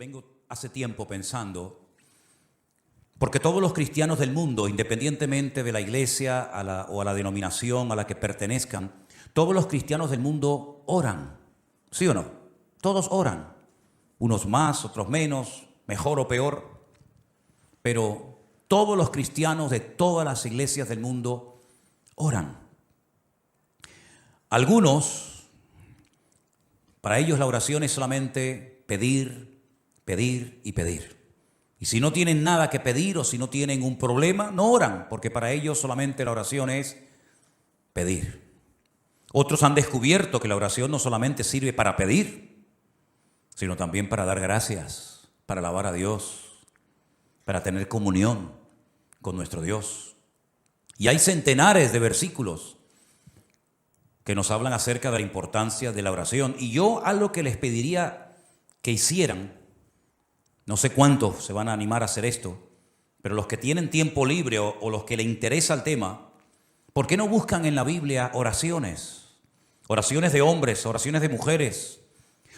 vengo hace tiempo pensando, porque todos los cristianos del mundo, independientemente de la iglesia o a la denominación a la que pertenezcan, todos los cristianos del mundo oran, ¿sí o no? Todos oran, unos más, otros menos, mejor o peor, pero todos los cristianos de todas las iglesias del mundo oran. Algunos, para ellos la oración es solamente pedir, pedir y pedir. Y si no tienen nada que pedir o si no tienen un problema, no oran, porque para ellos solamente la oración es pedir. Otros han descubierto que la oración no solamente sirve para pedir, sino también para dar gracias, para alabar a Dios, para tener comunión con nuestro Dios. Y hay centenares de versículos que nos hablan acerca de la importancia de la oración. Y yo algo que les pediría que hicieran, no sé cuántos se van a animar a hacer esto, pero los que tienen tiempo libre o los que les interesa el tema, ¿por qué no buscan en la Biblia oraciones? Oraciones de hombres, oraciones de mujeres,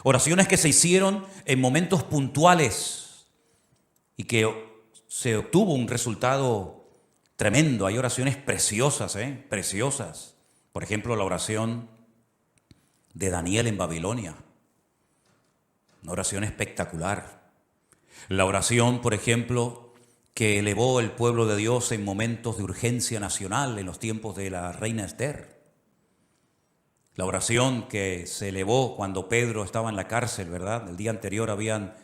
oraciones que se hicieron en momentos puntuales y que se obtuvo un resultado tremendo. Hay oraciones preciosas, preciosas. Por ejemplo, la oración de Daniel en Babilonia, una oración espectacular. La oración, por ejemplo, que elevó el pueblo de Dios en momentos de urgencia nacional en los tiempos de la reina Esther. La oración que se elevó cuando Pedro estaba en la cárcel, ¿verdad? El día anterior habían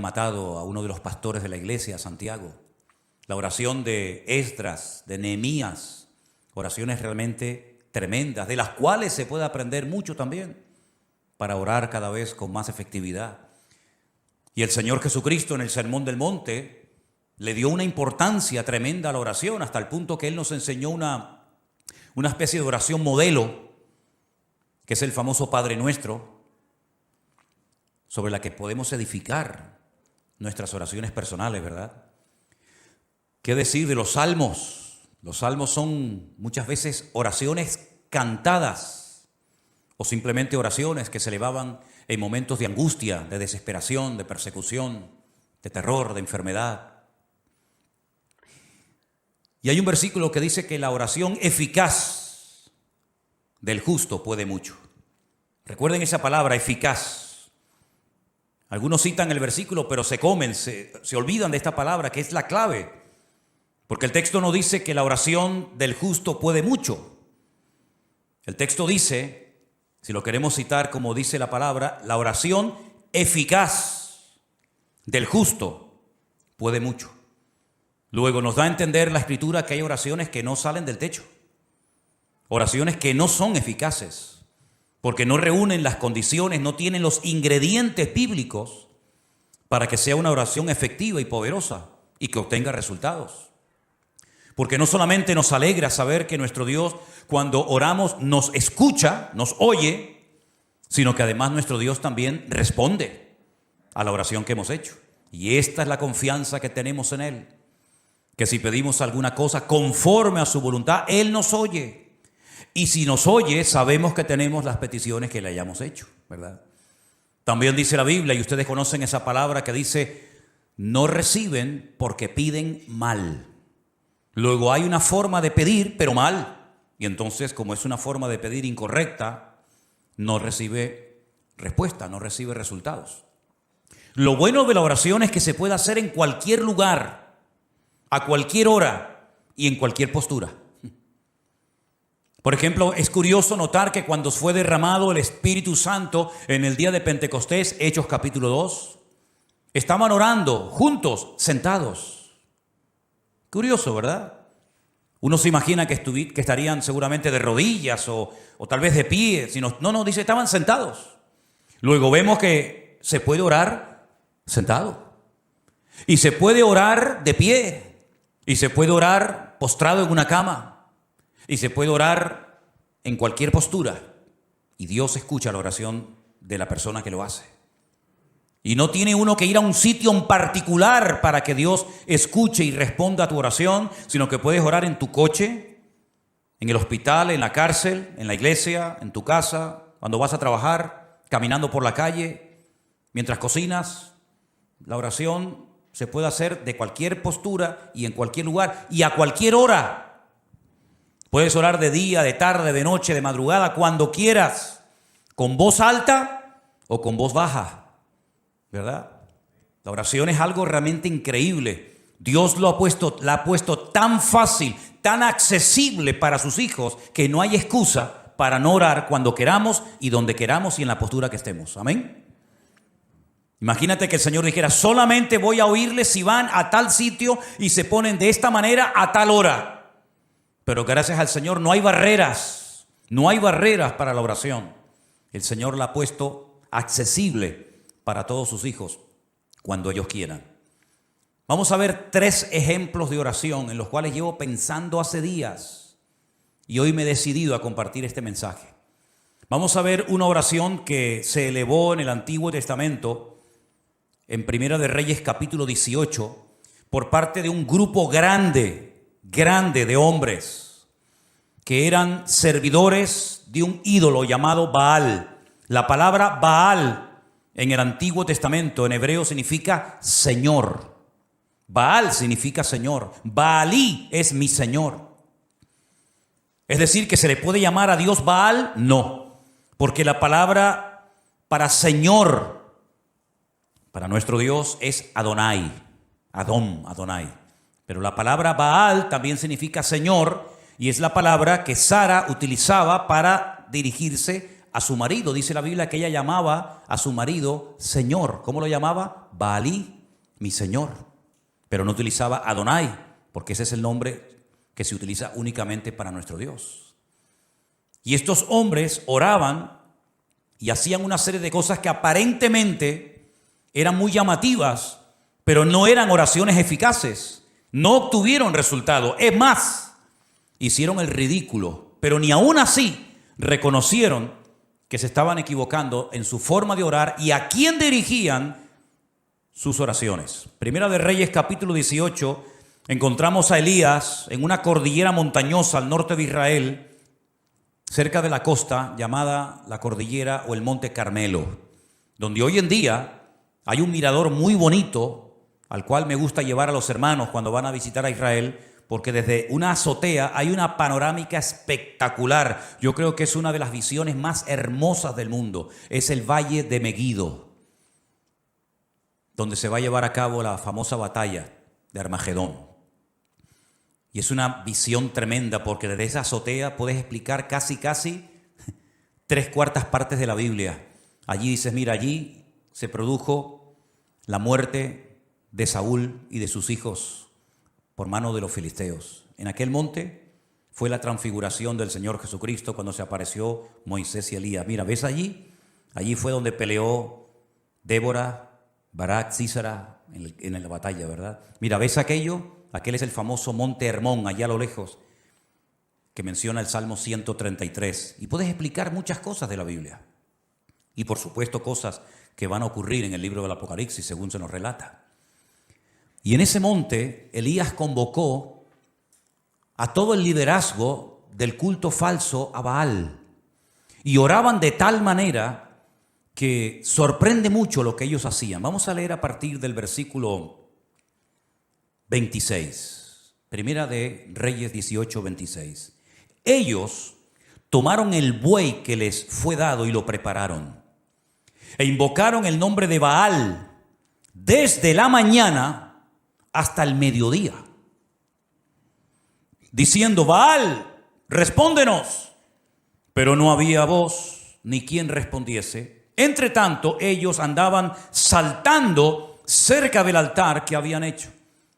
matado a uno de los pastores de la iglesia, Santiago. La oración de Esdras, de Nehemías, oraciones realmente tremendas, de las cuales se puede aprender mucho también para orar cada vez con más efectividad. Y el Señor Jesucristo en el Sermón del Monte le dio una importancia tremenda a la oración, hasta el punto que Él nos enseñó una especie de oración modelo, que es el famoso Padre Nuestro, sobre la que podemos edificar nuestras oraciones personales, ¿verdad? ¿Qué decir de los salmos? Los salmos son muchas veces oraciones cantadas o simplemente oraciones que se elevaban en momentos de angustia, de desesperación, de persecución, de terror, de enfermedad. Y hay un versículo que dice que la oración eficaz del justo puede mucho. Recuerden esa palabra, eficaz. Algunos citan el versículo, pero se olvidan de esta palabra, que es la clave. Porque el texto no dice que la oración del justo puede mucho. El texto dice, si lo queremos citar como dice la palabra, la oración eficaz del justo puede mucho. Luego nos da a entender la Escritura que hay oraciones que no salen del techo. Oraciones que no son eficaces, porque no reúnen las condiciones, no tienen los ingredientes bíblicos para que sea una oración efectiva y poderosa y que obtenga resultados. Porque no solamente nos alegra saber que nuestro Dios, cuando oramos, nos escucha, nos oye, sino que además nuestro Dios también responde a la oración que hemos hecho. Y esta es la confianza que tenemos en Él, que si pedimos alguna cosa conforme a su voluntad, Él nos oye. Y si nos oye, sabemos que tenemos las peticiones que le hayamos hecho, ¿verdad? También dice la Biblia, y ustedes conocen esa palabra que dice, no reciben porque piden mal. Luego hay una forma de pedir, pero mal. Y entonces, como es una forma de pedir incorrecta, no recibe respuesta, no recibe resultados. Lo bueno de la oración es que se puede hacer en cualquier lugar, a cualquier hora y en cualquier postura. Por ejemplo, es curioso notar que cuando fue derramado el Espíritu Santo en el día de Pentecostés, Hechos capítulo 2, estaban orando juntos, sentados. Curioso, ¿verdad? Uno se imagina que estarían seguramente de rodillas o tal vez de pie. No, dice, estaban sentados. Luego vemos que se puede orar sentado. Y se puede orar de pie. Y se puede orar postrado en una cama. Y se puede orar en cualquier postura. Y Dios escucha la oración de la persona que lo hace. Y no tiene uno que ir a un sitio en particular para que Dios escuche y responda a tu oración, sino que puedes orar en tu coche, en el hospital, en la cárcel, en la iglesia, en tu casa, cuando vas a trabajar, caminando por la calle, mientras cocinas, La oración se puede hacer de cualquier postura y en cualquier lugar y a cualquier hora. Puedes orar de día, de tarde, de noche, de madrugada, cuando quieras, con voz alta o con voz baja, ¿verdad? La oración es algo realmente increíble. Dios la ha puesto tan fácil, tan accesible para sus hijos, que no hay excusa para no orar cuando queramos y donde queramos y en la postura que estemos. Amén. Imagínate que el Señor dijera, solamente voy a oírles si van a tal sitio y se ponen de esta manera a tal hora. Pero gracias al Señor no hay barreras para la oración. El Señor la ha puesto accesible para todos sus hijos cuando ellos quieran. Vamos a ver 3 ejemplos de oración en los cuales llevo pensando hace días y hoy me he decidido a compartir este mensaje. Vamos a ver una oración que se elevó en el Antiguo Testamento, en Primera de Reyes capítulo 18, por parte de un grupo grande de hombres que eran servidores de un ídolo llamado Baal. La palabra Baal en el Antiguo Testamento en hebreo significa Señor. Baal significa Señor. Baalí es mi Señor. Es decir, que se le puede llamar a Dios Baal, no, porque la palabra para Señor para nuestro Dios es Adonai, Adonai. Pero la palabra Baal también significa Señor y es la palabra que Sara utilizaba para dirigirse a su marido. Dice la Biblia que ella llamaba a su marido Señor. ¿Cómo lo llamaba? Baalí, mi Señor. Pero no utilizaba Adonai, porque ese es el nombre que se utiliza únicamente para nuestro Dios. Y estos hombres oraban y hacían una serie de cosas que aparentemente eran muy llamativas, pero no eran oraciones eficaces. No obtuvieron resultado. Es más, hicieron el ridículo, pero ni aún así reconocieron que se estaban equivocando en su forma de orar y a quién dirigían sus oraciones. Primera de Reyes capítulo 18, encontramos a Elías en una cordillera montañosa al norte de Israel, cerca de la costa llamada la cordillera o el Monte Carmelo, donde hoy en día hay un mirador muy bonito al cual me gusta llevar a los hermanos cuando van a visitar a Israel, porque desde una azotea hay una panorámica espectacular. Yo creo que es una de las visiones más hermosas del mundo. Es el Valle de Meguido, donde se va a llevar a cabo la famosa batalla de Armagedón. Y es una visión tremenda porque desde esa azotea puedes explicar casi 3/4 partes de la Biblia. Allí dices, mira, allí se produjo la muerte de Saúl y de sus hijos por mano de los filisteos. En aquel monte fue la transfiguración del Señor Jesucristo cuando se apareció Moisés y Elías. Mira, ¿ves allí? Allí fue donde peleó Débora, Barak, Sísara en la batalla, ¿verdad? Mira, ¿ves aquello? Aquel es el famoso monte Hermón, allá a lo lejos, que menciona el Salmo 133. Y puedes explicar muchas cosas de la Biblia. Y por supuesto cosas que van a ocurrir en el libro del Apocalipsis, según se nos relata. Y en ese monte, Elías convocó a todo el liderazgo del culto falso a Baal. Y oraban de tal manera que sorprende mucho lo que ellos hacían. Vamos a leer a partir del versículo 26. Primera de Reyes 18, 26. Ellos tomaron el buey que les fue dado y lo prepararon. E invocaron el nombre de Baal desde la mañana hasta el mediodía, diciendo, Baal, respóndenos. Pero no había voz ni quien respondiese. Entre tanto, ellos andaban saltando cerca del altar que habían hecho.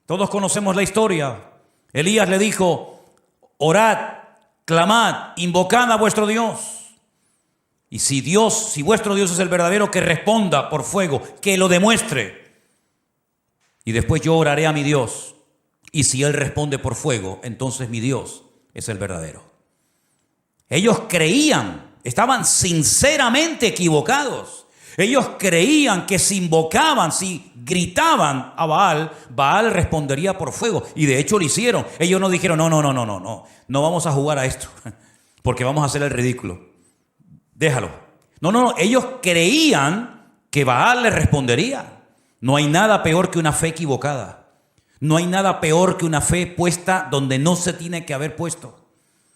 Todos conocemos la historia. Elías le dijo, orad, clamad, invocad a vuestro Dios. Y si vuestro Dios es el verdadero, que responda por fuego, que lo demuestre. Y después yo oraré a mi Dios. Y si Él responde por fuego, entonces mi Dios es el verdadero. Ellos creían, estaban sinceramente equivocados. Ellos creían que si invocaban, si gritaban a Baal, Baal respondería por fuego. Y de hecho lo hicieron. Ellos no dijeron, no vamos a jugar a esto, porque vamos a hacer el ridículo. Déjalo. No, ellos creían que Baal les respondería. No hay nada peor que una fe equivocada. No hay nada peor que una fe puesta donde no se tiene que haber puesto.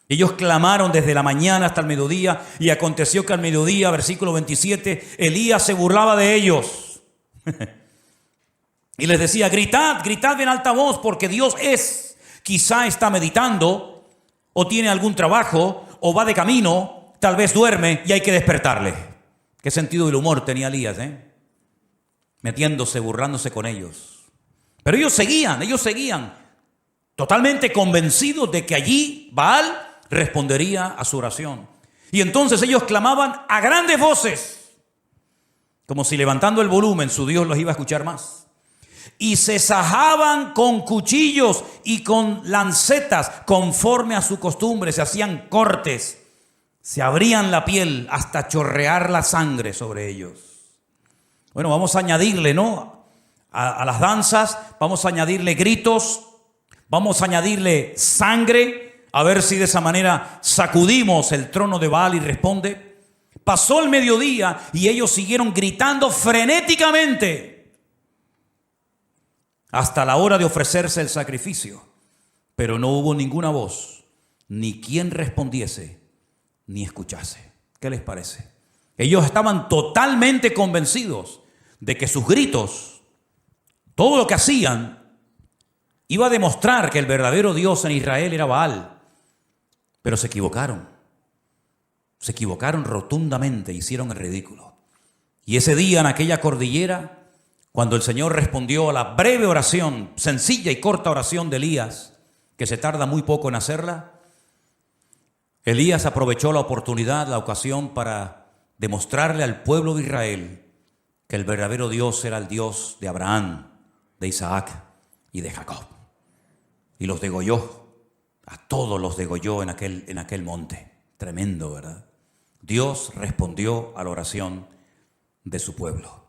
Ellos clamaron desde la mañana hasta el mediodía, y aconteció que al mediodía, versículo 27, Elías se burlaba de ellos. Y les decía: gritad, gritad en alta voz, porque Dios es. Quizá está meditando, o tiene algún trabajo, o va de camino, tal vez duerme y hay que despertarle. ¿Qué sentido del humor tenía Elías, metiéndose, burlándose con ellos? Pero ellos seguían, totalmente convencidos de que allí Baal respondería a su oración. Y entonces ellos clamaban a grandes voces, como si levantando el volumen su Dios los iba a escuchar más. Y se sajaban con cuchillos y con lancetas, conforme a su costumbre. Se hacían cortes, se abrían la piel hasta chorrear la sangre sobre ellos. Bueno, vamos a añadirle, a las danzas, vamos a añadirle gritos, vamos a añadirle sangre, a ver si de esa manera sacudimos el trono de Baal y responde. Pasó el mediodía y ellos siguieron gritando frenéticamente hasta la hora de ofrecerse el sacrificio, pero no hubo ninguna voz, ni quien respondiese, ni escuchase. ¿Qué les parece? Ellos estaban totalmente convencidos de que sus gritos, todo lo que hacían, iba a demostrar que el verdadero Dios en Israel era Baal. Pero se equivocaron rotundamente, hicieron el ridículo. Y ese día en aquella cordillera, cuando el Señor respondió a la breve oración, sencilla y corta oración de Elías, que se tarda muy poco en hacerla, Elías aprovechó la oportunidad, la ocasión, para demostrarle al pueblo de Israel que el verdadero Dios era el Dios de Abraham, de Isaac y de Jacob. Y los degolló, a todos los degolló en aquel monte. Tremendo, ¿verdad? Dios respondió a la oración de su pueblo.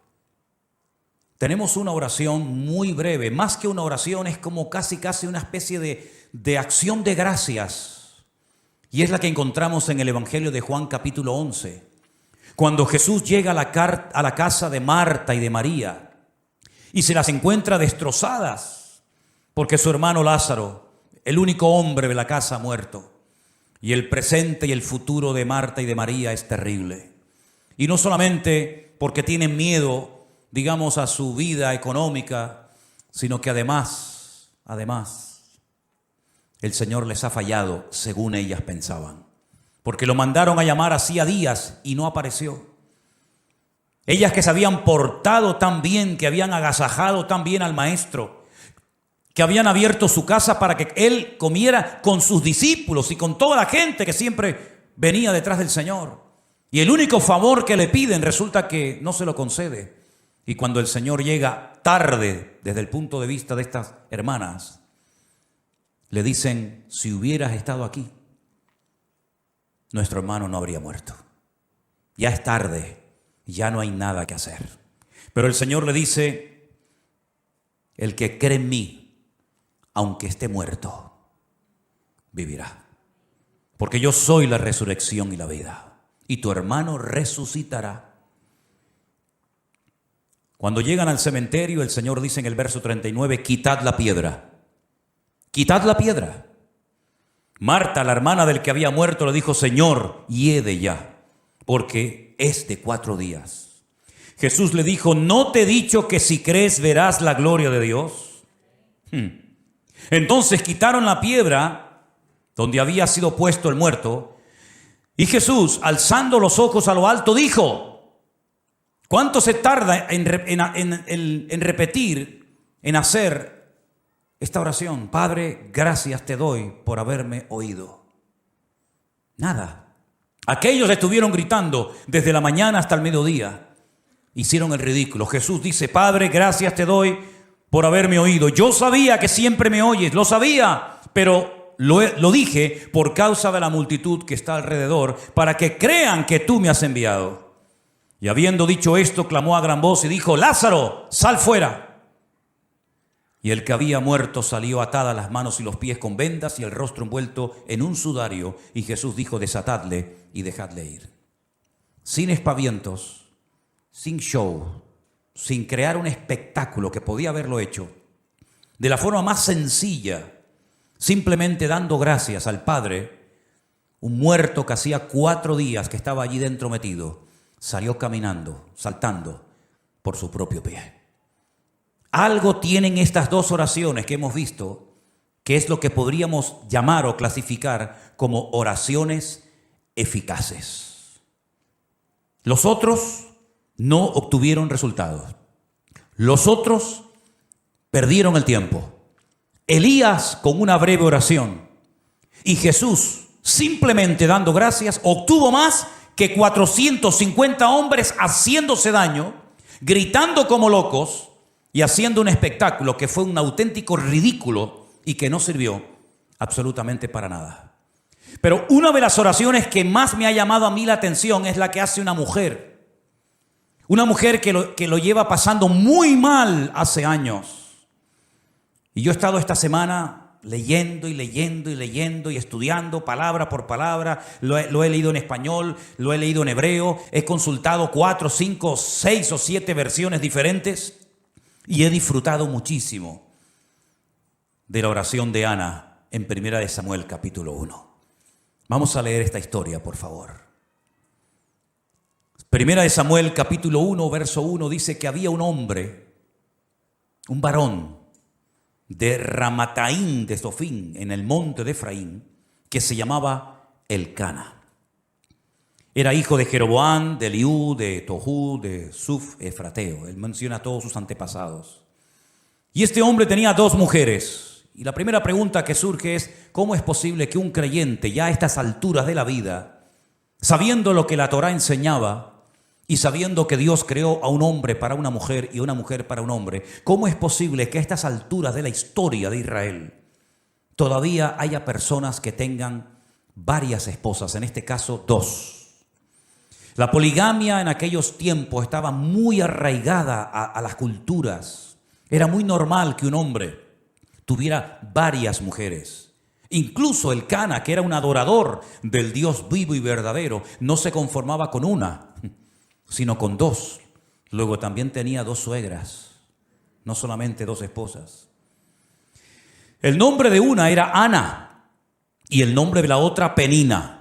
Tenemos una oración muy breve, más que una oración, es como casi una especie de acción de gracias. Y es la que encontramos en el Evangelio de Juan capítulo 11. Cuando Jesús llega a la casa de Marta y de María y se las encuentra destrozadas porque su hermano Lázaro, el único hombre de la casa, ha muerto. Y el presente y el futuro de Marta y de María es terrible. Y no solamente porque tienen miedo, digamos, a su vida económica, sino que además, el Señor les ha fallado, según ellas pensaban. Porque lo mandaron a llamar hacía días y no apareció. Ellas que se habían portado tan bien, que habían agasajado tan bien al Maestro, que habían abierto su casa para que Él comiera con sus discípulos y con toda la gente que siempre venía detrás del Señor. Y el único favor que le piden resulta que no se lo concede. Y cuando el Señor llega tarde desde el punto de vista de estas hermanas, le dicen: si hubieras estado aquí, nuestro hermano no habría muerto. Ya es tarde, ya no hay nada que hacer. Pero el Señor le dice: el que cree en mí, aunque esté muerto, vivirá. Porque yo soy la resurrección y la vida, y tu hermano resucitará. Cuando llegan al cementerio, el Señor dice en el verso 39, quitad la piedra. Quitad la piedra. Marta, la hermana del que había muerto, le dijo: Señor, hiede ya, porque es de 4 días. Jesús le dijo: ¿no te he dicho que si crees verás la gloria de Dios? Entonces quitaron la piedra donde había sido puesto el muerto, y Jesús, alzando los ojos a lo alto, dijo: ¿cuánto se tarda en repetir, en hacer esta oración? Padre, gracias te doy por haberme oído. Nada. Aquellos estuvieron gritando desde la mañana hasta el mediodía. Hicieron el ridículo. Jesús dice: Padre, gracias te doy por haberme oído. Yo sabía que siempre me oyes, lo sabía, pero lo dije por causa de la multitud que está alrededor, para que crean que tú me has enviado. Y habiendo dicho esto, clamó a gran voz y dijo: Lázaro, sal fuera. Y el que había muerto salió atadas las manos y los pies con vendas y el rostro envuelto en un sudario. Y Jesús dijo: desatadle y dejadle ir. Sin espavientos, sin show, sin crear un espectáculo, que podía haberlo hecho de la forma más sencilla, simplemente dando gracias al Padre. Un muerto que hacía 4 días que estaba allí dentro metido, salió caminando, saltando por su propio pie. Algo tienen estas dos oraciones que hemos visto, que es lo que podríamos llamar o clasificar como oraciones eficaces. Los otros no obtuvieron resultados. Los otros perdieron el tiempo. Elías con una breve oración y Jesús simplemente dando gracias obtuvo más que 450 hombres haciéndose daño, gritando como locos y haciendo un espectáculo que fue un auténtico ridículo y que no sirvió absolutamente para nada. Pero una de las oraciones que más me ha llamado a mí la atención es la que hace una mujer. Una mujer que lo lleva pasando muy mal hace años. Y yo he estado esta semana leyendo y estudiando palabra por palabra. Lo he leído en español, lo he leído en hebreo. He consultado 4, 5, 6 o 7 versiones diferentes. Y he disfrutado muchísimo de la oración de Ana en 1 Samuel capítulo 1. Vamos a leer esta historia, por favor. 1 Samuel capítulo 1, verso 1 dice que había un hombre, un varón de Ramataim de Sofín, en el monte de Efraín, que se llamaba Elcana. Era hijo de Jeroboam, de Eliú, de Tohu, de Suf, Efrateo. Él menciona a todos sus antepasados. Y este hombre tenía 2 mujeres. Y la primera pregunta que surge es, ¿cómo es posible que un creyente ya a estas alturas de la vida, sabiendo lo que la Torá enseñaba y sabiendo que Dios creó a un hombre para una mujer y una mujer para un hombre, cómo es posible que a estas alturas de la historia de Israel todavía haya personas que tengan varias esposas, en este caso 2? La poligamia en aquellos tiempos estaba muy arraigada a las culturas. Era muy normal que un hombre tuviera varias mujeres. Incluso Elcana, que era un adorador del Dios vivo y verdadero, no se conformaba con una, sino con 2. Luego también tenía 2 suegras, no solamente 2 esposas. El nombre de una era Ana y el nombre de la otra Penina.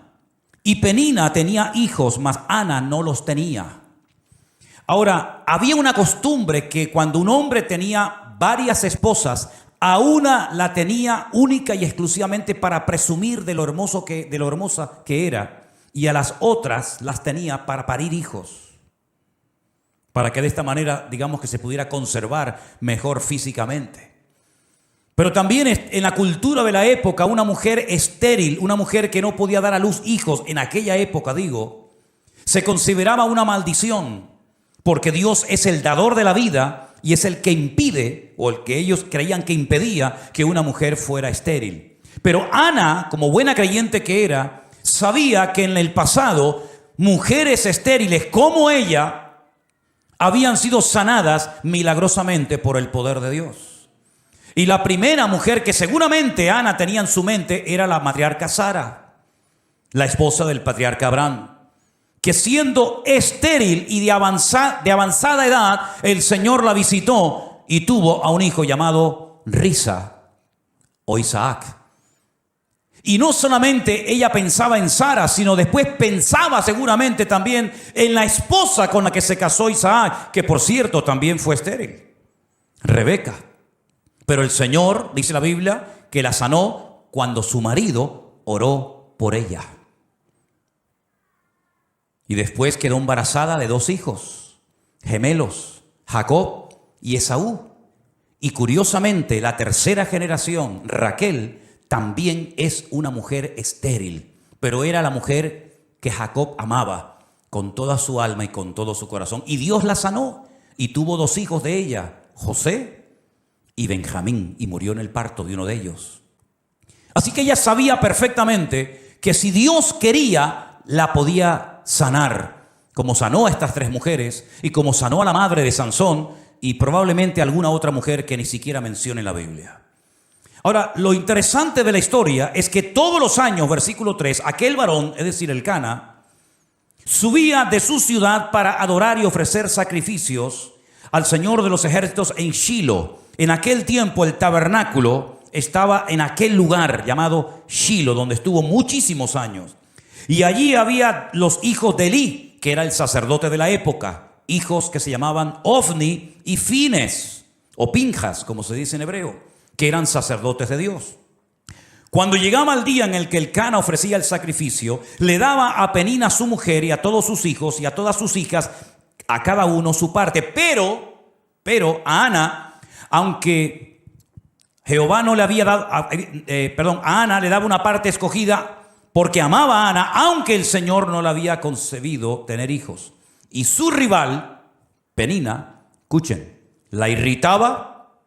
Y Penina tenía hijos, mas Ana no los tenía. Ahora, había una costumbre que cuando un hombre tenía varias esposas, a una la tenía única y exclusivamente para presumir de lo hermosa que era, y a las otras las tenía para parir hijos, para que de esta manera, digamos, que se pudiera conservar mejor físicamente. Pero también en la cultura de la época, una mujer estéril, una mujer que no podía dar a luz hijos, en aquella época, se consideraba una maldición, porque Dios es el dador de la vida y es el que impide, o el que ellos creían que impedía, que una mujer fuera estéril. Pero Ana, como buena creyente que era, sabía que en el pasado mujeres estériles como ella habían sido sanadas milagrosamente por el poder de Dios. Y la primera mujer que seguramente Ana tenía en su mente era la matriarca Sara, la esposa del patriarca Abraham, que siendo estéril y de avanzada edad, el Señor la visitó y tuvo a un hijo llamado Risa o Isaac. Y no solamente ella pensaba en Sara, sino después pensaba seguramente también en la esposa con la que se casó Isaac, que por cierto también fue estéril, Rebeca. Pero el Señor, dice la Biblia, que la sanó cuando su marido oró por ella. Y después quedó embarazada de 2 hijos, gemelos, Jacob y Esaú. Y curiosamente, la tercera generación, Raquel, también es una mujer estéril, pero era la mujer que Jacob amaba con toda su alma y con todo su corazón. Y Dios la sanó y tuvo 2 hijos de ella, José y Benjamín, y murió en el parto de uno de ellos. Así que ella sabía perfectamente que si Dios quería, la podía sanar, como sanó a estas 3 mujeres y como sanó a la madre de Sansón y probablemente alguna otra mujer que ni siquiera menciona en la Biblia. Ahora, lo interesante de la historia es que todos los años, versículo 3, aquel varón, es decir, Elcana, subía de su ciudad para adorar y ofrecer sacrificios al Señor de los ejércitos en Shilo. En aquel tiempo el tabernáculo estaba en aquel lugar llamado Shilo, donde estuvo muchísimos años. Y allí había los hijos de Elí, que era el sacerdote de la época, hijos que se llamaban Ofni y Fines, o Pinjas, como se dice en hebreo, que eran sacerdotes de Dios. Cuando llegaba el día en el que el Cana ofrecía el sacrificio, le daba a Penina su mujer y a todos sus hijos y a todas sus hijas, a cada uno su parte. Pero a Ana, aunque Jehová no le había dado, a Ana le daba una parte escogida porque amaba a Ana, aunque el Señor no le había concebido tener hijos. Y su rival, Penina, escuchen, la irritaba,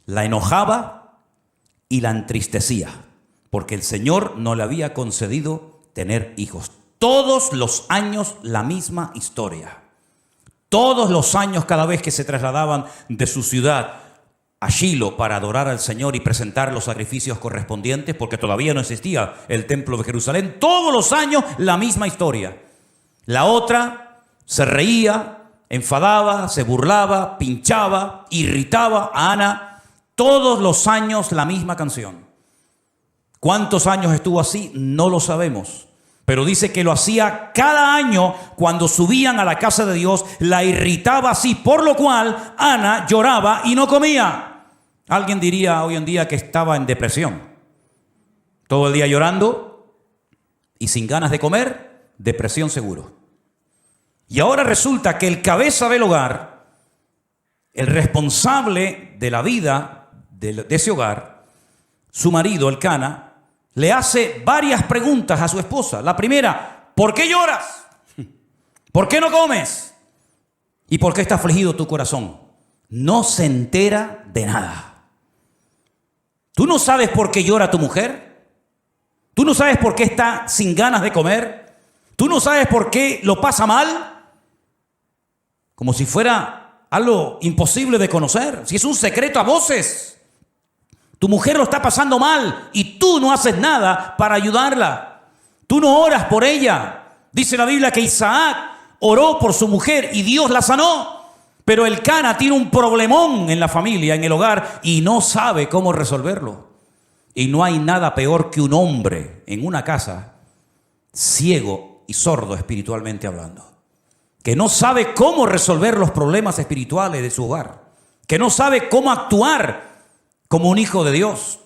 la enojaba y la entristecía, porque el Señor no le había concedido tener hijos. Todos los años la misma historia. Todos los años, cada vez que se trasladaban de su ciudad a Shilo para adorar al Señor y presentar los sacrificios correspondientes, porque todavía no existía el templo de Jerusalén, todos los años la misma historia. La otra se reía, enfadaba, se burlaba, pinchaba, irritaba a Ana. Todos los años la misma canción. ¿Cuántos años estuvo así? No lo sabemos. Pero dice que lo hacía cada año cuando subían a la casa de Dios, la irritaba así, por lo cual Ana lloraba y no comía. Alguien diría hoy en día que estaba en depresión. Todo el día llorando y sin ganas de comer, depresión seguro. Y ahora resulta que el cabeza del hogar, el responsable de la vida de ese hogar, su marido, el Cana, le hace varias preguntas a su esposa. La primera, ¿por qué lloras? ¿Por qué no comes? ¿Y por qué está afligido tu corazón? No se entera de nada. ¿Tú no sabes por qué llora tu mujer? ¿Tú no sabes por qué está sin ganas de comer? ¿Tú no sabes por qué lo pasa mal? Como si fuera algo imposible de conocer. Si es un secreto a voces. Tu mujer lo está pasando mal y tú no haces nada para ayudarla. Tú no oras por ella. Dice la Biblia que Isaac oró por su mujer y Dios la sanó. Pero el Cana tiene un problemón en la familia, en el hogar, y no sabe cómo resolverlo. Y no hay nada peor que un hombre en una casa ciego y sordo espiritualmente hablando, que no sabe cómo resolver los problemas espirituales de su hogar, que no sabe cómo actuar como un hijo de Dios,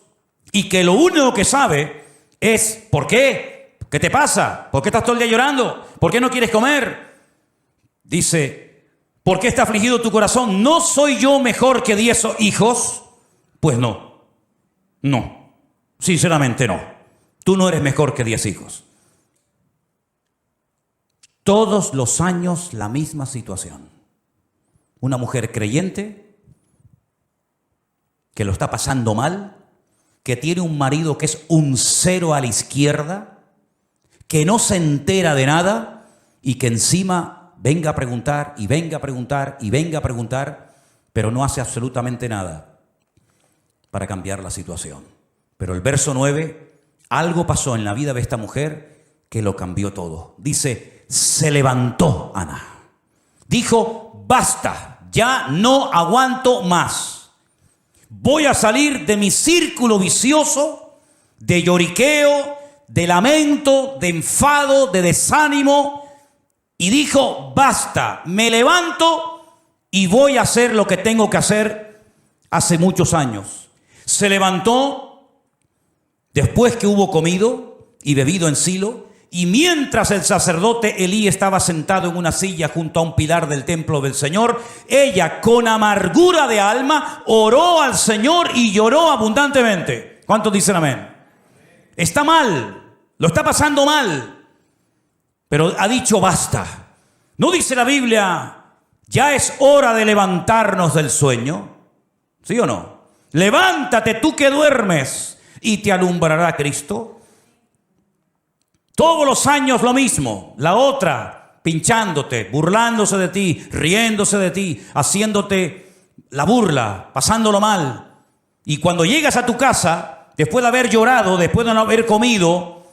y que lo único que sabe es ¿por qué? ¿Qué te pasa? ¿Por qué estás todo el día llorando? ¿Por qué no quieres comer? Dice, ¿por qué está afligido tu corazón? ¿No soy yo mejor que 10 hijos? Pues no, sinceramente no. Tú no eres mejor que 10 hijos. Todos los años la misma situación. Una mujer creyente que lo está pasando mal, que tiene un marido que es un cero a la izquierda, que no se entera de nada y que encima venga a preguntar y venga a preguntar y venga a preguntar, pero no hace absolutamente nada para cambiar la situación. Pero el verso 9, algo pasó en la vida de esta mujer que lo cambió todo. Dice, se levantó Ana. Dijo, basta, ya no aguanto más. Voy a salir de mi círculo vicioso, de lloriqueo, de lamento, de enfado, de desánimo. Y dijo, basta, me levanto y voy a hacer lo que tengo que hacer hace muchos años. Se levantó después que hubo comido y bebido en Silo. Y mientras el sacerdote Elí estaba sentado en una silla junto a un pilar del templo del Señor, ella con amargura de alma oró al Señor y lloró abundantemente. ¿Cuántos dicen amén? Está mal, lo está pasando mal, pero ha dicho basta. ¿No dice la Biblia, ya es hora de levantarnos del sueño? ¿Sí o no? Levántate tú que duermes y te alumbrará Cristo. Todos los años lo mismo, la otra pinchándote, burlándose de ti, riéndose de ti, haciéndote la burla, pasándolo mal. Y cuando llegas a tu casa, después de haber llorado, después de no haber comido,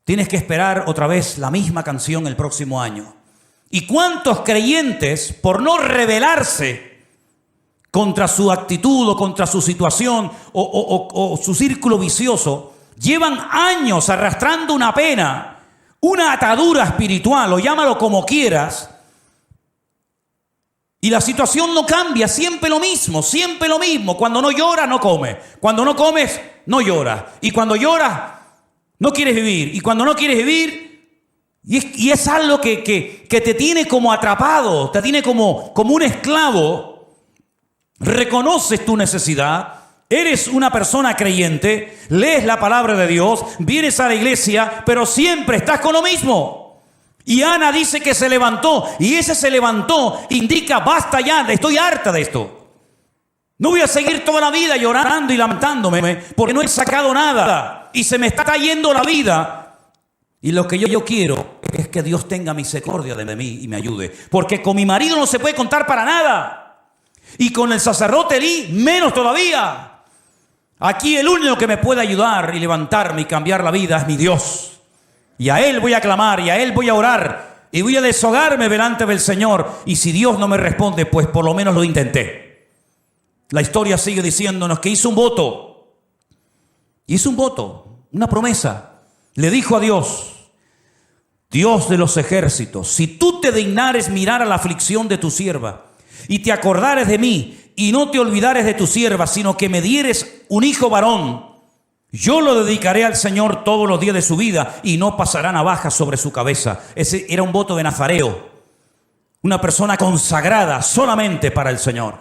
tienes que esperar otra vez la misma canción el próximo año. ¿Y cuántos creyentes, por no rebelarse contra su actitud o contra su situación o su círculo vicioso, llevan años arrastrando una pena, una atadura espiritual, o llámalo como quieras, y la situación no cambia, siempre lo mismo, siempre lo mismo. Cuando no lloras, no comes. Cuando no comes, no lloras. Y cuando lloras, no quieres vivir. Y cuando no quieres vivir, y es algo que te tiene como atrapado, te tiene como un esclavo. Reconoces tu necesidad, eres una persona creyente, lees la palabra de Dios, vienes a la iglesia, pero siempre estás con lo mismo. Y Ana dice que se levantó, y ese se levantó indica, basta ya, estoy harta de esto. No voy a seguir toda la vida llorando y lamentándome porque no he sacado nada y se me está yendo la vida. Y lo que yo quiero es que Dios tenga misericordia de mí y me ayude, porque con mi marido no se puede contar para nada, y con el sacerdote Elí menos todavía. Aquí el único que me puede ayudar y levantarme y cambiar la vida es mi Dios. Y a Él voy a clamar, y a Él voy a orar, y voy a deshogarme delante del Señor. Y si Dios no me responde, pues por lo menos lo intenté. La historia sigue diciéndonos que hizo un voto. Hizo un voto, una promesa. Le dijo a Dios, Dios de los ejércitos, si tú te dignares mirar a la aflicción de tu sierva, y te acordares de mí, y no te olvidares de tu sierva, sino que me dieres un hijo varón, yo lo dedicaré al Señor todos los días de su vida, y no pasará navaja sobre su cabeza. Ese era un voto de nazareo, una persona consagrada solamente para el Señor.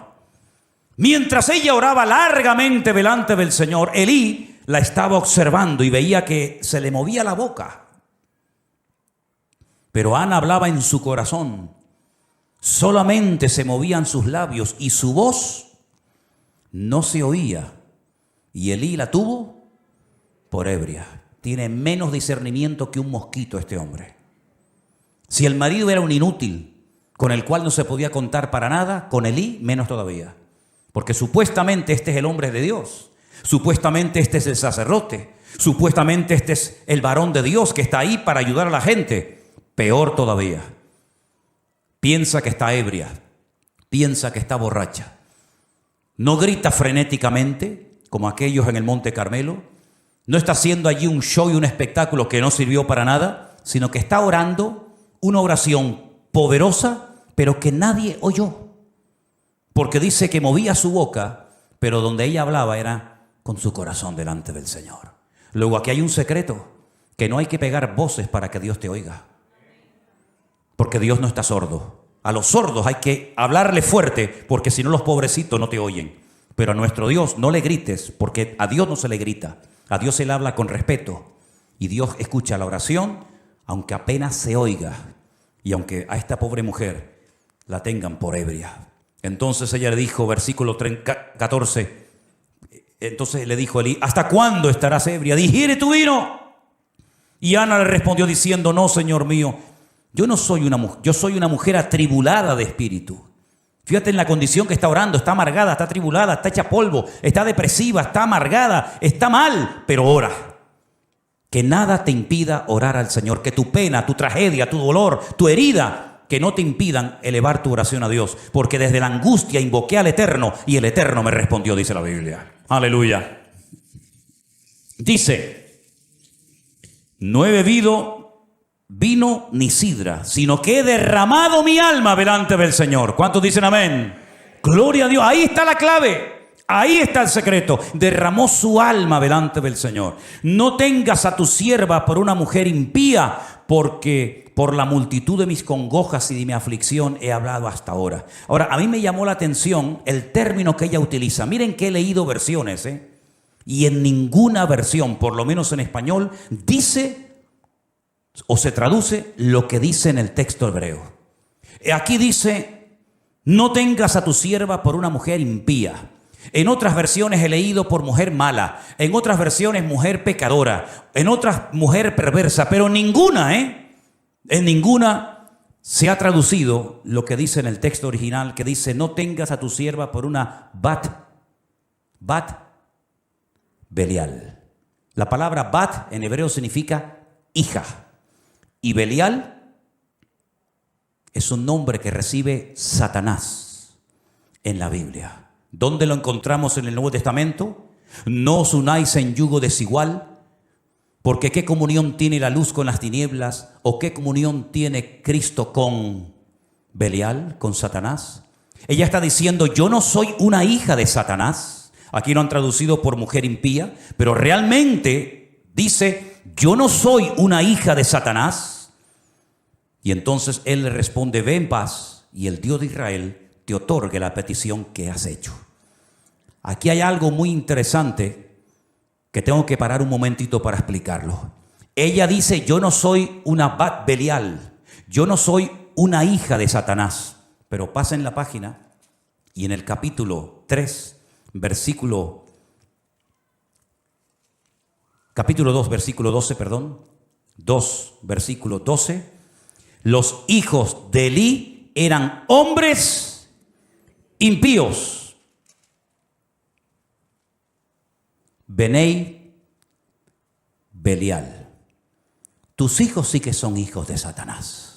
Mientras ella oraba largamente delante del Señor, Elí la estaba observando y veía que se le movía la boca. Pero Ana hablaba en su corazón. Solamente se movían sus labios y su voz no se oía. Y Elí la tuvo por ebria. Tiene menos discernimiento que un mosquito este hombre. Si el marido era un inútil con el cual no se podía contar para nada, con Elí menos todavía. Porque supuestamente este es el hombre de Dios. Supuestamente este es el sacerdote. Supuestamente este es el varón de Dios que está ahí para ayudar a la gente. Peor todavía. Piensa que está ebria. Piensa que está borracha. No grita frenéticamente como aquellos en el Monte Carmelo. No está haciendo allí un show y un espectáculo que no sirvió para nada, sino que está orando una oración poderosa, pero que nadie oyó. Porque dice que movía su boca, pero donde ella hablaba era con su corazón delante del Señor. Luego aquí hay un secreto, que no hay que pegar voces para que Dios te oiga. Porque Dios no está sordo. A los sordos hay que hablarle fuerte, porque si no los pobrecitos no te oyen. Pero a nuestro Dios no le grites, porque a Dios no se le grita. A Dios se le habla con respeto. Y Dios escucha la oración, aunque apenas se oiga. Y aunque a esta pobre mujer la tengan por ebria. Entonces ella le dijo, versículo 14, entonces le dijo Elí, ¿hasta cuándo estarás ebria? Digiere tu vino. Y Ana le respondió diciendo, no, Señor mío, yo no soy una mujer, yo soy una mujer atribulada de espíritu. Fíjate en la condición que está orando, está amargada, está atribulada, está hecha polvo, está depresiva, está amargada, está mal, pero ora. Que nada te impida orar al Señor, que tu pena, tu tragedia, tu dolor, tu herida, que no te impidan elevar tu oración a Dios, porque desde la angustia invoqué al Eterno y el Eterno me respondió, dice la Biblia. Aleluya. Dice, no he bebido vino ni sidra, sino que he derramado mi alma delante del Señor. ¿Cuántos dicen amén? Gloria a Dios. Ahí está la clave. Ahí está el secreto. Derramó su alma delante del Señor. No tengas a tu sierva por una mujer impía, porque por la multitud de mis congojas y de mi aflicción he hablado hasta ahora. Ahora, a mí me llamó la atención el término que ella utiliza. Miren que he leído versiones, y en ninguna versión, por lo menos en español, dice o se traduce lo que dice en el texto hebreo. Aquí dice, no tengas a tu sierva por una mujer impía. En otras versiones he leído por mujer mala. En otras versiones mujer pecadora. En otras mujer perversa. Pero ninguna, en ninguna se ha traducido lo que dice en el texto original, que dice, no tengas a tu sierva por una bat Belial. La palabra bat en hebreo significa hija. Y Belial es un nombre que recibe Satanás en la Biblia. ¿Dónde lo encontramos en el Nuevo Testamento? No os unáis en yugo desigual, porque ¿qué comunión tiene la luz con las tinieblas? ¿O qué comunión tiene Cristo con Belial, con Satanás? Ella está diciendo, yo no soy una hija de Satanás. Aquí lo han traducido por mujer impía, pero realmente dice, yo no soy una hija de Satanás. Y entonces él le responde, ve en paz y el Dios de Israel te otorgue la petición que has hecho. Aquí hay algo muy interesante que tengo que parar un momentito para explicarlo. Ella dice, yo no soy una Bat Belial, yo no soy una hija de Satanás. Pero pasen la página y en el capítulo 3, capítulo 2, versículo 12, 2, versículo 12, los hijos de Elí eran hombres impíos. Benei Belial. Tus hijos sí que son hijos de Satanás.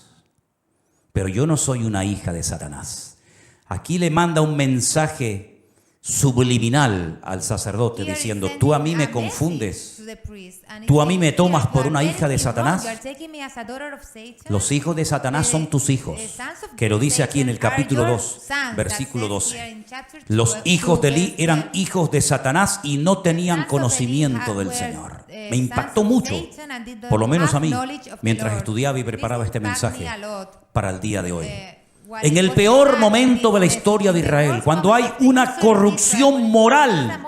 Pero yo no soy una hija de Satanás. Aquí le manda un mensaje subliminal al sacerdote diciendo, tú a mí me confundes, tú a mí me tomas por una hija de Satanás. Los hijos de Satanás son tus hijos, que lo dice aquí en el capítulo 2, versículo 12. Los hijos de Elí eran hijos de Satanás y no tenían conocimiento del Señor. Me impactó mucho, por lo menos a mí, mientras estudiaba y preparaba este mensaje para el día de hoy. En el peor momento de la historia de Israel, cuando hay una corrupción moral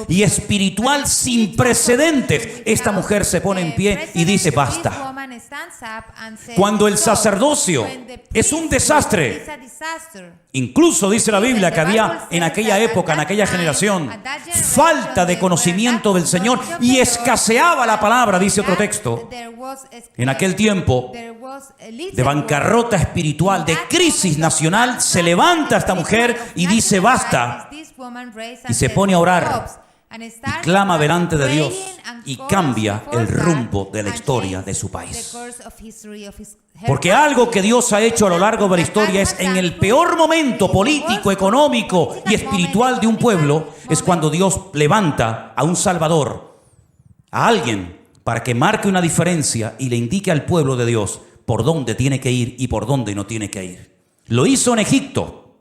y espiritual sin precedentes, esta mujer se pone en pie y dice basta. Cuando el sacerdocio es un desastre, incluso dice la Biblia que había en aquella época, en aquella generación, falta de conocimiento del Señor y escaseaba la palabra, dice otro texto. En aquel tiempo de bancarrota espiritual, de crisis nacional, se levanta esta mujer y dice basta, y se pone a orar y clama delante de Dios y cambia el rumbo de la historia de su país. Porque algo que Dios ha hecho a lo largo de la historia es, en el peor momento político, económico y espiritual de un pueblo, es cuando Dios levanta a un Salvador, a alguien, para que marque una diferencia y le indique al pueblo de Dios por dónde tiene que ir y por dónde no tiene que ir. Lo hizo en Egipto.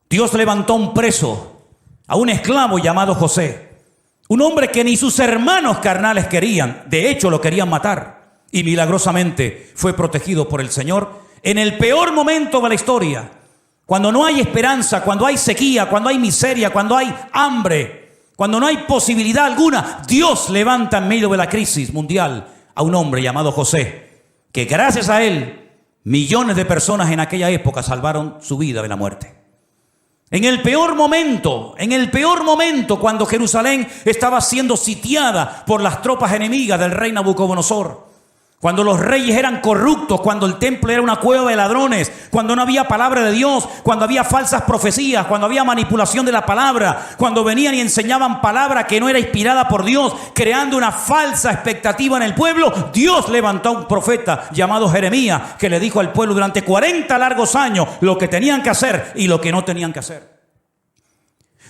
Dios levantó un preso, a un esclavo llamado José, un hombre que ni sus hermanos carnales querían, de hecho lo querían matar, y milagrosamente fue protegido por el Señor en el peor momento de la historia, cuando no hay esperanza, cuando hay sequía, cuando hay miseria, cuando hay hambre, cuando no hay posibilidad alguna. Dios levanta en medio de la crisis mundial a un hombre llamado José, que gracias a él millones de personas en aquella época salvaron su vida de la muerte. En el peor momento, cuando Jerusalén estaba siendo sitiada por las tropas enemigas del rey Nabucodonosor, cuando los reyes eran corruptos, cuando el templo era una cueva de ladrones, cuando no había palabra de Dios, cuando había falsas profecías, cuando había manipulación de la palabra, cuando venían y enseñaban palabra que no era inspirada por Dios, creando una falsa expectativa en el pueblo, Dios levantó a un profeta llamado Jeremías, que le dijo al pueblo durante 40 largos años lo que tenían que hacer y lo que no tenían que hacer.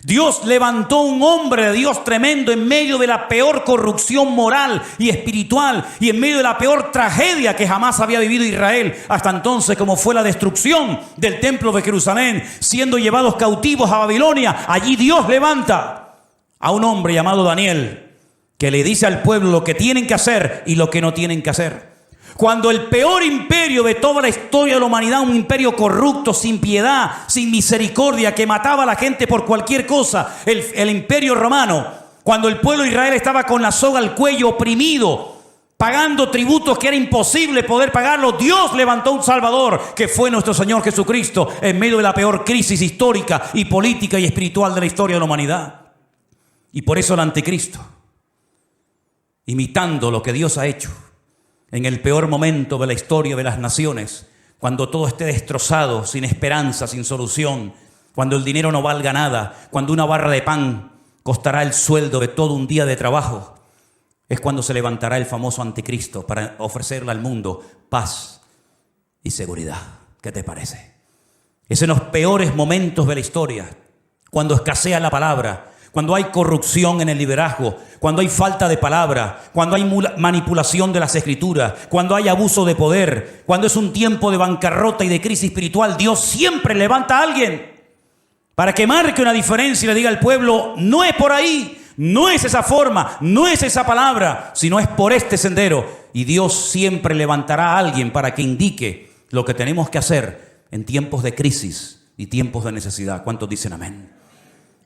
Dios levantó un hombre de Dios tremendo en medio de la peor corrupción moral y espiritual y en medio de la peor tragedia que jamás había vivido Israel hasta entonces, como fue la destrucción del templo de Jerusalén, siendo llevados cautivos a Babilonia. Allí Dios levanta a un hombre llamado Daniel, que le dice al pueblo lo que tienen que hacer y lo que no tienen que hacer. Cuando el peor imperio de toda la historia de la humanidad, un imperio corrupto, sin piedad, sin misericordia, que mataba a la gente por cualquier cosa, el imperio romano, cuando el pueblo de Israel estaba con la soga al cuello, oprimido, pagando tributos que era imposible poder pagarlo, Dios levantó un Salvador, que fue nuestro Señor Jesucristo, en medio de la peor crisis histórica y política y espiritual de la historia de la humanidad. Y por eso el anticristo, imitando lo que Dios ha hecho, en el peor momento de la historia de las naciones, cuando todo esté destrozado, sin esperanza, sin solución, cuando el dinero no valga nada, cuando una barra de pan costará el sueldo de todo un día de trabajo, es cuando se levantará el famoso anticristo para ofrecerle al mundo paz y seguridad. ¿Qué te parece? Es en los peores momentos de la historia, cuando escasea la palabra, cuando hay corrupción en el liderazgo, cuando hay falta de palabra, cuando hay manipulación de las escrituras, cuando hay abuso de poder, cuando es un tiempo de bancarrota y de crisis espiritual, Dios siempre levanta a alguien para que marque una diferencia y le diga al pueblo, no es por ahí, no es esa forma, no es esa palabra, sino es por este sendero. Y Dios siempre levantará a alguien para que indique lo que tenemos que hacer en tiempos de crisis y tiempos de necesidad. ¿Cuántos dicen amén?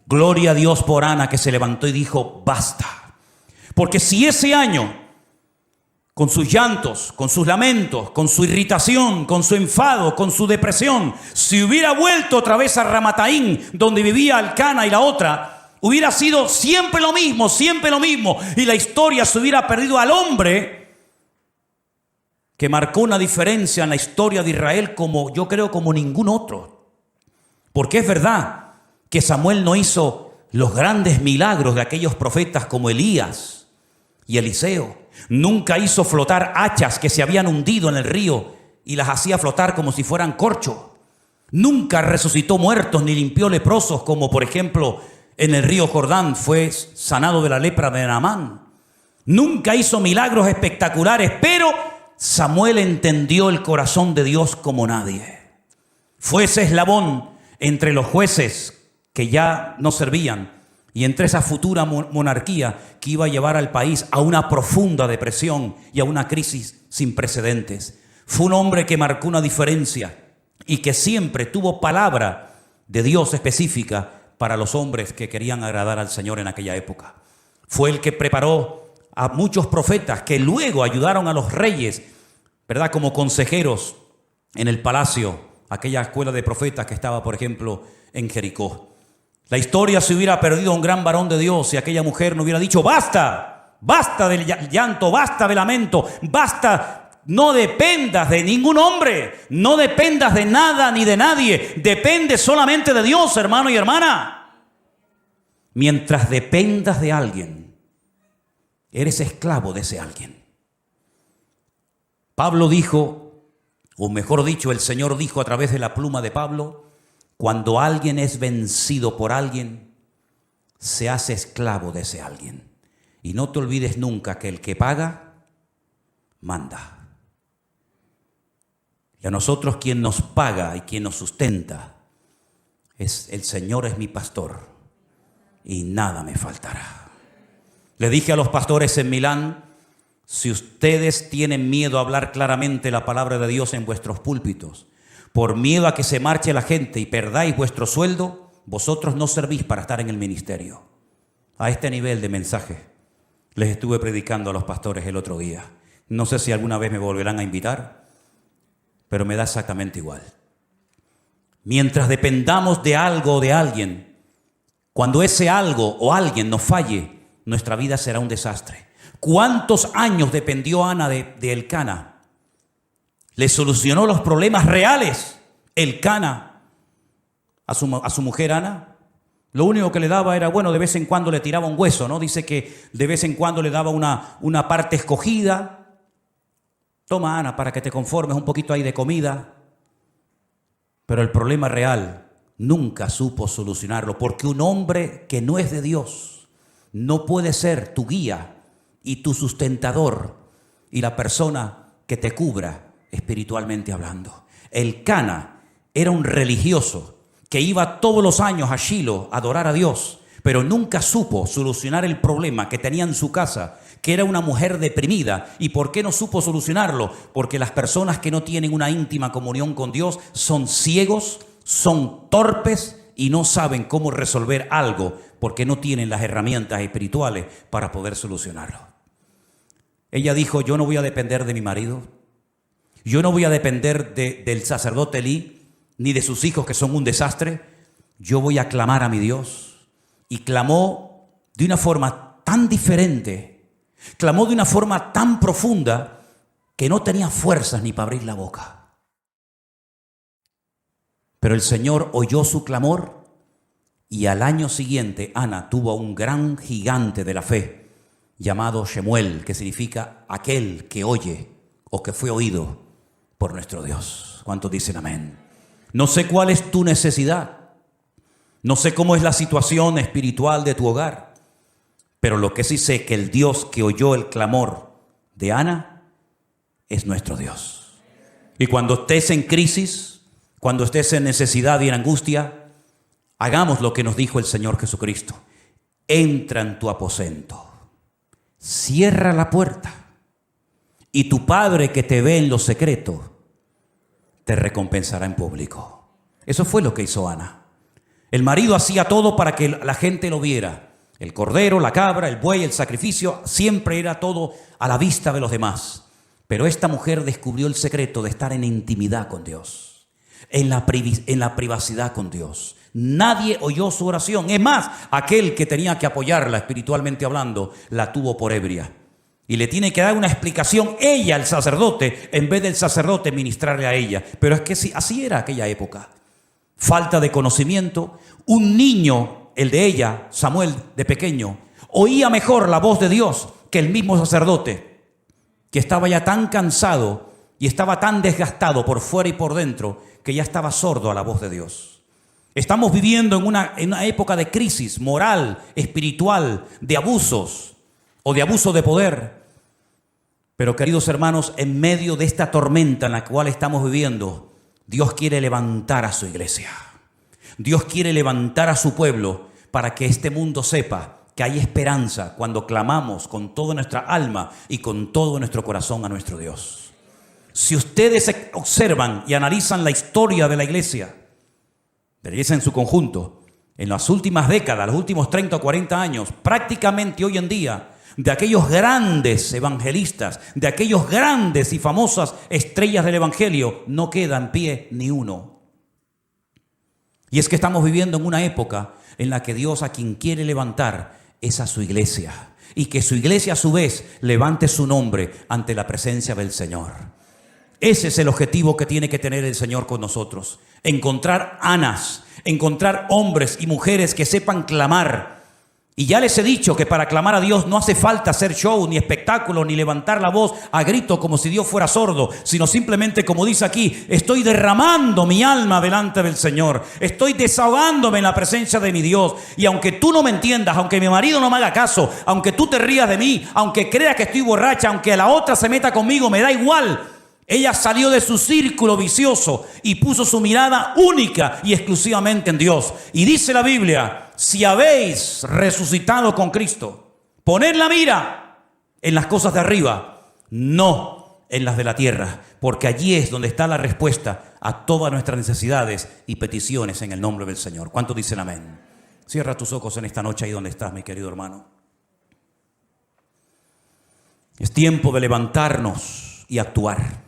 Gloria a Dios por Ana, que se levantó y dijo, basta. Porque si ese año, con sus llantos, con sus lamentos, con su irritación, con su enfado, con su depresión, si hubiera vuelto otra vez a Ramataín, donde vivía Elcana y la otra, hubiera sido siempre lo mismo, y la historia se hubiera perdido al hombre que marcó una diferencia en la historia de Israel como yo creo como ningún otro. Porque es verdad que Samuel no hizo los grandes milagros de aquellos profetas como Elías y Eliseo. Nunca hizo flotar hachas que se habían hundido en el río y las hacía flotar como si fueran corcho. Nunca resucitó muertos ni limpió leprosos como por ejemplo en el río Jordán fue sanado de la lepra de Naamán. Nunca hizo milagros espectaculares, pero Samuel entendió el corazón de Dios como nadie. Fue ese eslabón entre los jueces que ya no servían y entre esa futura monarquía que iba a llevar al país a una profunda depresión y a una crisis sin precedentes. Fue un hombre que marcó una diferencia y que siempre tuvo palabra de Dios específica para los hombres que querían agradar al Señor en aquella época. Fue el que preparó a muchos profetas que luego ayudaron a los reyes, ¿verdad? Como consejeros en el palacio, aquella escuela de profetas que estaba, por ejemplo, en Jericó. La historia se hubiera perdido a un gran varón de Dios si aquella mujer no hubiera dicho, basta, basta del llanto, basta del lamento, basta, no dependas de ningún hombre, no dependas de nada ni de nadie, depende solamente de Dios, hermano y hermana. Mientras dependas de alguien, eres esclavo de ese alguien. Pablo dijo, o mejor dicho, el Señor dijo a través de la pluma de Pablo, cuando alguien es vencido por alguien, se hace esclavo de ese alguien. Y no te olvides nunca que el que paga, manda. Y a nosotros quien nos paga y quien nos sustenta, es el Señor es mi pastor y nada me faltará. Le dije a los pastores en Milán, si ustedes tienen miedo a hablar claramente la palabra de Dios en vuestros púlpitos, por miedo a que se marche la gente y perdáis vuestro sueldo, vosotros no servís para estar en el ministerio. A este nivel de mensaje les estuve predicando a los pastores el otro día. No sé si alguna vez me volverán a invitar, pero me da exactamente igual. Mientras dependamos de algo o de alguien, cuando ese algo o alguien nos falle, nuestra vida será un desastre. ¿Cuántos años dependió Ana de Elcana? Le solucionó los problemas reales Elcana a su mujer Ana. Lo único que le daba era, bueno, de vez en cuando le tiraba un hueso, ¿no? Dice que de vez en cuando le daba una parte escogida. Toma, Ana, para que te conformes un poquito ahí de comida. Pero el problema real nunca supo solucionarlo, porque un hombre que no es de Dios no puede ser tu guía y tu sustentador y la persona que te cubra espiritualmente hablando. Elcana era un religioso que iba todos los años a Shilo a adorar a Dios, pero nunca supo solucionar el problema que tenía en su casa, que era una mujer deprimida. ¿Y por qué no supo solucionarlo? Porque las personas que no tienen una íntima comunión con Dios son ciegos, son torpes y no saben cómo resolver algo porque no tienen las herramientas espirituales para poder solucionarlo. Ella dijo, yo no voy a depender de mi marido, yo no voy a depender del sacerdote Elí, ni de sus hijos que son un desastre. Yo voy a clamar a mi Dios. Y clamó de una forma tan diferente, clamó de una forma tan profunda, que no tenía fuerzas ni para abrir la boca. Pero el Señor oyó su clamor y al año siguiente Ana tuvo a un gran gigante de la fe llamado Shemuel, que significa aquel que oye o que fue oído por nuestro Dios. ¿Cuántos dicen amén? No sé cuál es tu necesidad. No sé cómo es la situación espiritual de tu hogar. Pero lo que sí sé es que el Dios que oyó el clamor de Ana es nuestro Dios. Y cuando estés en crisis, cuando estés en necesidad y en angustia, hagamos lo que nos dijo el Señor Jesucristo. Entra en tu aposento, cierra la puerta y tu Padre que te ve en lo secreto te recompensará en público. Eso fue lo que hizo Ana. El marido hacía todo para que la gente lo viera. El cordero, la cabra, el buey, el sacrificio, siempre era todo a la vista de los demás. Pero esta mujer descubrió el secreto de estar en intimidad con Dios, en la privacidad con Dios. Nadie oyó su oración. Es más, aquel que tenía que apoyarla espiritualmente hablando, la tuvo por ebria. Y le tiene que dar una explicación ella, el sacerdote, en vez del sacerdote ministrarle a ella. Pero es que sí, así era aquella época. Falta de conocimiento. Un niño, el de ella, Samuel, de pequeño, oía mejor la voz de Dios que el mismo sacerdote, que estaba ya tan cansado y estaba tan desgastado por fuera y por dentro, que ya estaba sordo a la voz de Dios. Estamos viviendo en una época de crisis moral, espiritual, de abusos o de abuso de poder. Pero queridos hermanos, en medio de esta tormenta en la cual estamos viviendo, Dios quiere levantar a su iglesia. Dios quiere levantar a su pueblo para que este mundo sepa que hay esperanza cuando clamamos con toda nuestra alma y con todo nuestro corazón a nuestro Dios. Si ustedes observan y analizan la historia de la iglesia en su conjunto, en las últimas décadas, los últimos 30 o 40 años, prácticamente hoy en día, de aquellos grandes evangelistas, de aquellos grandes y famosas estrellas del evangelio, no queda en pie ni uno. Y es que estamos viviendo en una época en la que Dios a quien quiere levantar es a su iglesia, y que su iglesia a su vez levante su nombre ante la presencia del Señor. Ese es el objetivo que tiene que tener el Señor con nosotros. Encontrar Anas, encontrar hombres y mujeres que sepan clamar. Y ya les he dicho que para clamar a Dios no hace falta hacer show, ni espectáculo, ni levantar la voz a grito como si Dios fuera sordo, sino simplemente, como dice aquí, estoy derramando mi alma delante del Señor. Estoy desahogándome en la presencia de mi Dios. Y aunque tú no me entiendas, aunque mi marido no me haga caso, aunque tú te rías de mí, aunque creas que estoy borracha, aunque la otra se meta conmigo, me da igual. Ella salió de su círculo vicioso y puso su mirada única y exclusivamente en Dios. Y dice la Biblia, si habéis resucitado con Cristo, poned la mira en las cosas de arriba, no en las de la tierra, porque allí es donde está la respuesta a todas nuestras necesidades y peticiones en el nombre del Señor. ¿Cuántos dicen amén? Cierra tus ojos en esta noche ahí donde estás, mi querido hermano. Es tiempo de levantarnos y actuar.